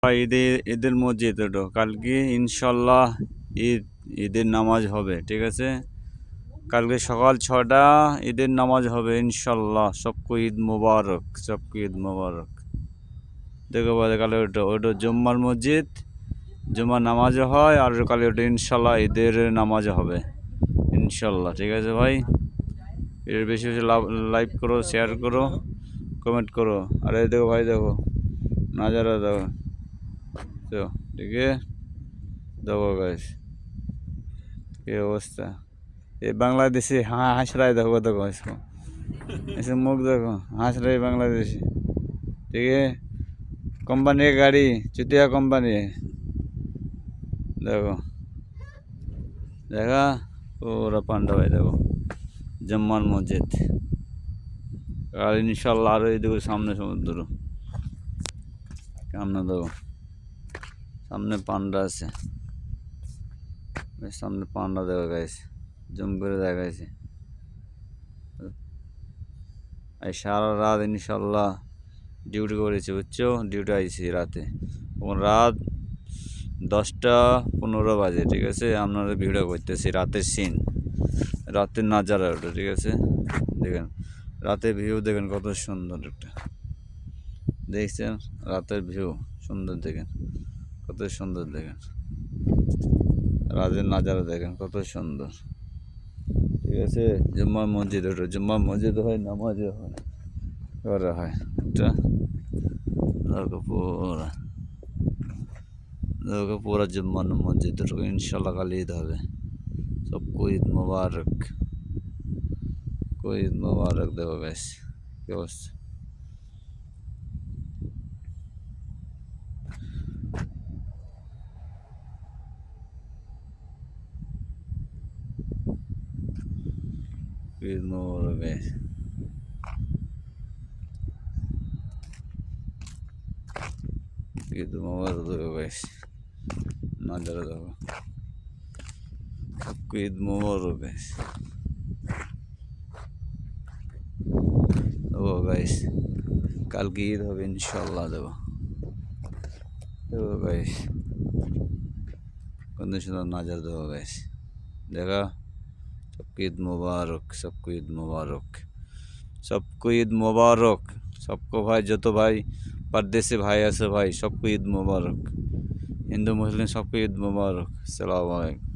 ঈদের মসজিদ ওটা কালকে ইনশাল্লাহ ঈদের নামাজ হবে, ঠিক আছে। কালকে সকাল 6টা ঈদের নামাজ হবে ইনশাল্লাহ। সবকো ঈদ মোবারক, সবকো ঈদ মোবারক। দেখো ভাই, কালে ওটা জুম্মার মসজিদ, জুম্মার নামাজও হয়, আর কালে ওটা ইনশাল্লাহ ঈদের নামাজ হবে ইনশাল্লাহ, ঠিক আছে ভাই। এর বেশি বেশি লাইক করো, শেয়ার করো, কমেন্ট করো। আর এই দেখো ভাই, দেখো নাজারা দেখো, তো ঠিক আছে। দেখো গাইস কি অবস্থা, এই বাংলাদেশি হাঁস रहा है। देखो देखो इसको, ऐसे मुख देखो, हंस रही बांग्लादेशी, ठीक है। कंपनी की गाड़ी, चुतिया कंपनी है। देखो देखा पूरा पांडा भाई, देखो जम्मान मस्जिद। और इंशाल्लाह आरो देखो सामने समुद्र, सामने देखो सामने पांडा আছে, सामने पांडा देखो गाइस, জুম করে দেখাইছে। এই সারা রাত ইনশাল্লাহ ডিউটি করেছি, বুঝছো। ডিউটি আইছি রাতে, এখন রাত 10টা 15 বাজে, ঠিক আছে। আপনারা ভিডিও করতেছি রাতের সিন, রাতের নাজারা ওটা, ঠিক আছে। দেখেন রাতের ভিউ, দেখেন কত সুন্দর একটা, দেখছেন রাতের ভিউ সুন্দর, দেখেন কত সুন্দর, দেখেন রাতের নাজারা দেখেন কত সুন্দর, ঠিক আছে। জুম্মা মসজিদ ওটা, জুম্মা মসজিদ হয়, নামাজও হয়, করা হয় এটা। দেখো पूरा जुम्मा मस्जिद इंशाल्लाह कल ईद है। सबको ईद मुबारक, कोई ईद मुबारक। देखो गैस क्या अवस्था, ईद मुबारक गैस, ईद मुबारक। देखो गैस नजारा देखो, सबको ईद मुबारक गैस। देखो गैस कल की ईद হবে इंशाल्लाह। देखो देखो गैस कौन सुंदर नजारा, देखो गैस देखा। सबको ईद मुबारक, सबको ईद मुबारक, सबको ईद मुबारक। सबको भाई जो तो भाई परदेसी भाई আছে ভাই, सबको ईद मुबारक। हिंदू मुस्लिम सबको ईद मुबारक। अस्सलाम वालेकुम।